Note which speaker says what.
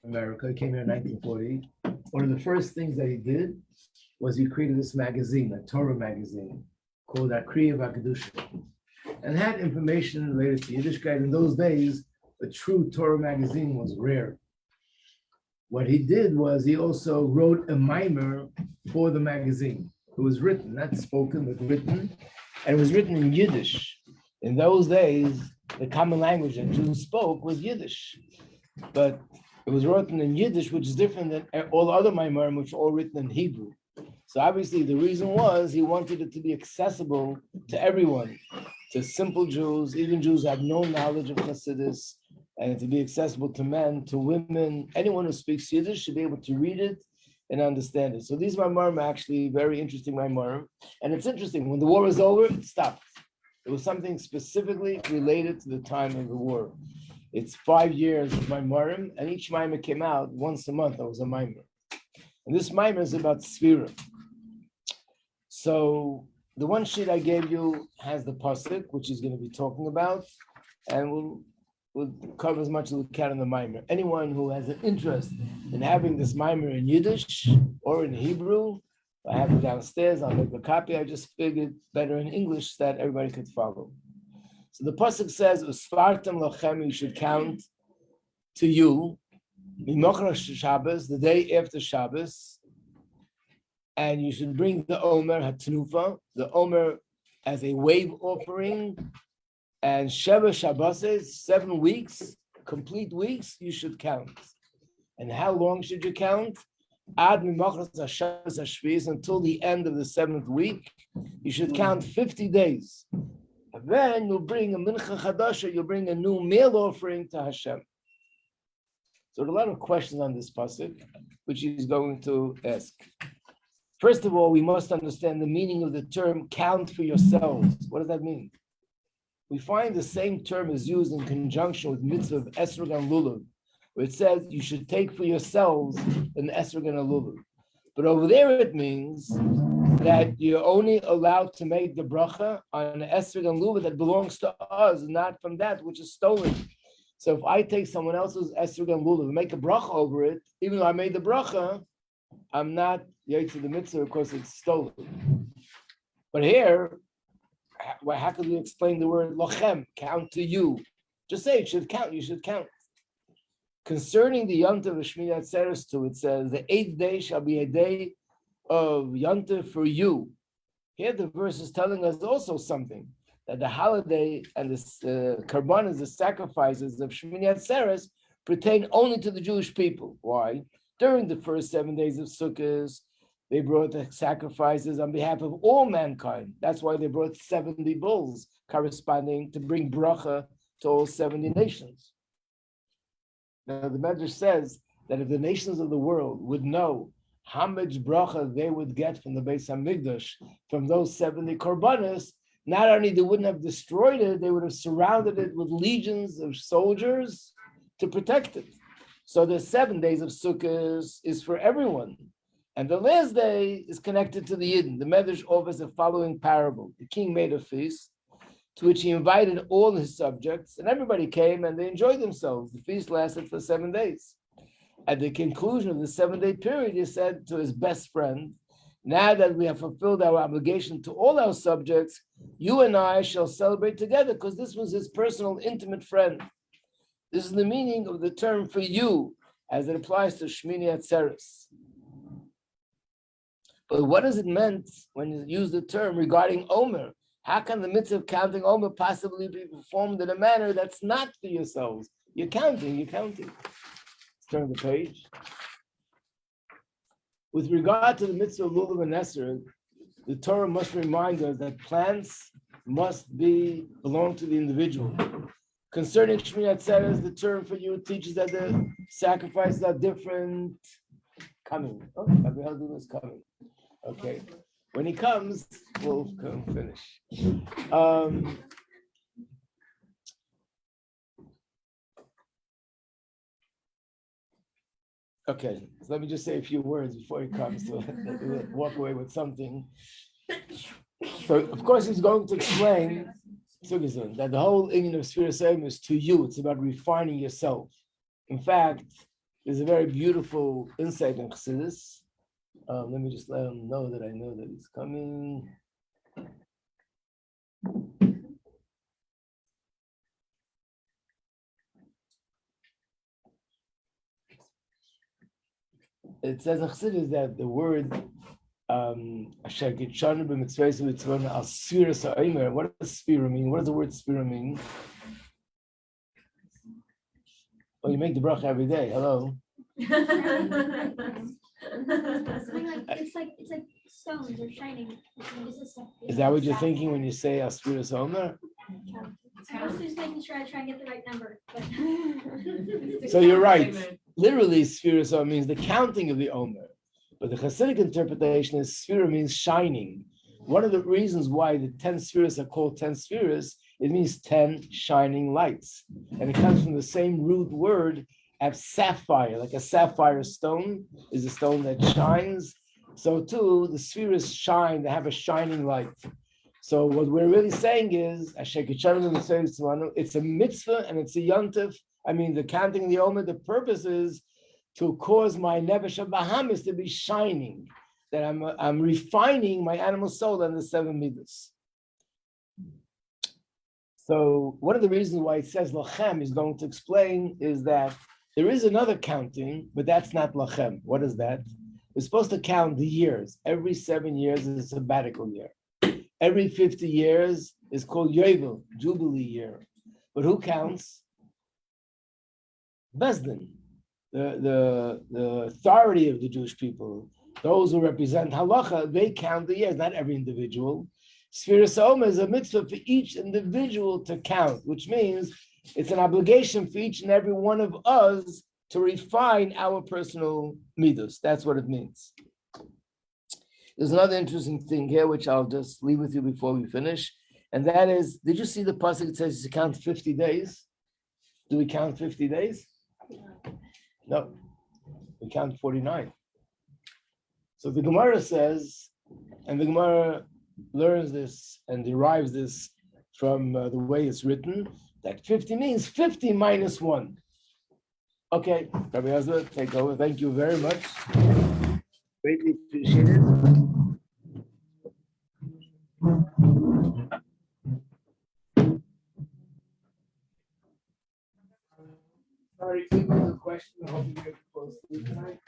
Speaker 1: America. He came here in 1940. One of the first things that he did was he created this magazine, a Torah magazine, called Akriya Vakadusha, and had information related to Yiddishkeit. In those days, a true Torah magazine was rare. What he did was he also wrote a mimer for the magazine. It was written, not spoken, but written, and it was written in Yiddish. In those days, the common language that Jews spoke was Yiddish, but it was written in Yiddish, which is different than all other mimarim, which are all written in Hebrew. So obviously the reason was he wanted it to be accessible to everyone, to simple Jews, even Jews who have no knowledge of Hasidus, and to be accessible to men, to women. Anyone who speaks Yiddish should be able to read it and understand it. So these mimarim are actually very interesting mimarim. And it's interesting, when the war was over, it stopped. It was something specifically related to the time of the war. It's 5 years of mimarim, and each mimer came out once a month. That was a mimer. And this mimer is about Sfira. So the one sheet I gave you has the pasuk, which he's going to be talking about, and we'll cover as much as we can in the mimer. Anyone who has an interest in having this mimer in Yiddish or in Hebrew, I have it downstairs. I'll make a copy. I just figured better in English so that everybody could follow. So the pasuk says, "Usfartem lochem," you should count to you, mimochra Shabbos, the day after Shabbos, and you should bring the omer hatnufa, the omer as a wave offering, and Sheva Shabboses, 7 weeks, complete weeks, you should count. And how long should you count? Ad mimochras Shabbos hashvius, until the end of the 7th week. You should count 50 days. And then you'll bring a mincha chadasha, you'll bring a new meal offering to Hashem. So there are a lot of questions on this pasuk, which he's going to ask. First of all, we must understand the meaning of the term count for yourselves. What does that mean? We find the same term is used in conjunction with mitzvah of esrog and lulav, where it says you should take for yourselves an esrog and a lulav. But over there it means that you're only allowed to make the bracha on an esrog and lulav that belongs to us, not from that which is stolen. So if I take someone else's esrog and lulav and make a bracha over it, even though I made the bracha, I'm not yaitzah the mitzvah because it's stolen. But here, how could we explain the word lochem, count to you? Just say it should count, you should count. Concerning the Yontav of Shmini Atzeres too, it says, the 8th day shall be a day of Yontav for you. Here the verse is telling us also something, that the holiday and the karbanos, the sacrifices of Shmini Atzeres pertain only to the Jewish people. Why? During the first 7 days of Sukkot, they brought the sacrifices on behalf of all mankind. That's why they brought 70 bulls corresponding to bring bracha to all 70 nations. Now the Medrash says that if the nations of the world would know how much bracha they would get from the Beis HaMikdash, from those 70 korbanos, not only they wouldn't have destroyed it, they would have surrounded it with legions of soldiers to protect it. So the 7 days of Sukkot is for everyone. And the last day is connected to the Yidden. The Medrash offers the following parable. The king made a feast to which he invited all his subjects, and everybody came and they enjoyed themselves. The feast lasted for 7 days. At the conclusion of the 7-day period, he said to his best friend, now that we have fulfilled our obligation to all our subjects, you and I shall celebrate together, because this was his personal, intimate friend. This is the meaning of the term for you, as it applies to Shmini Atzeres. But what does it meant when you use the term regarding Omer? How can the mitzvah of counting Omer possibly be performed in a manner that's not for yourselves? You're counting. Let's turn the page. With regard to the mitzvah of Lulav and Esrog, the Torah must remind us that plants must belong to the individual. Concerning Shmini Atzeres, the term for you teaches that the sacrifices are different. Coming. Oh, Rabbi Heichaltzu is coming. Okay. When he comes, we'll come finish. Okay, so let me just say a few words before he comes to walk away with something. So, of course, he's going to explain that the whole union of Sfira Seim is to you. It's about refining yourself. In fact, There's a very beautiful insight in Chassidus. Let me just let him know that I know that he's coming. It says in Chassidus that the word what does sphera mean? What does the word sphera mean? Oh, you make the bracha every day. Hello.
Speaker 2: It's like stones are shining.
Speaker 1: Is that what you're thinking when you say Asfiras Omer?
Speaker 2: I was just making sure I try and get the right number.
Speaker 1: So you're right. Literally, Sfiras Omer means the counting of the Omer. But the Hasidic interpretation is Sphira means shining. One of the reasons why the 10 spheres are called 10 spheres, it means 10 shining lights. And it comes from the same root word as sapphire, like a sapphire stone is a stone that shines. So too, the spheres shine, they have a shining light. So what we're really saying is, it's a mitzvah and it's a yontif. I mean, the counting of the Omer, the purpose is to cause my Nevesh Bahamis to be shining, that I'm refining my animal soul on the 7 midas. So one of the reasons why it says Lachem is going to explain is that there is another counting, but that's not Lachem. What is that? We're supposed to count the years. Every 7 years is a sabbatical year. Every 50 years is called Yovel, Jubilee year. But who counts? Besdin. The authority of the Jewish people, those who represent halacha, they count the years, not every individual. Sfiras Omer is a mitzvah for each individual to count, which means it's an obligation for each and every one of us to refine our personal midos. That's what it means. There's another interesting thing here, which I'll just leave with you before we finish, and that is, did you see the pasuk? It says to count 50 days. Do we count 50 days? No, we count 49. So the Gemara says, and the Gemara learns this and derives this from the way it's written, that 50 means 50 minus 1. Okay, Rabbi Yazda, take over. Thank you very much. Greatly appreciated. Sorry, give me the question. I hope you get close to tonight.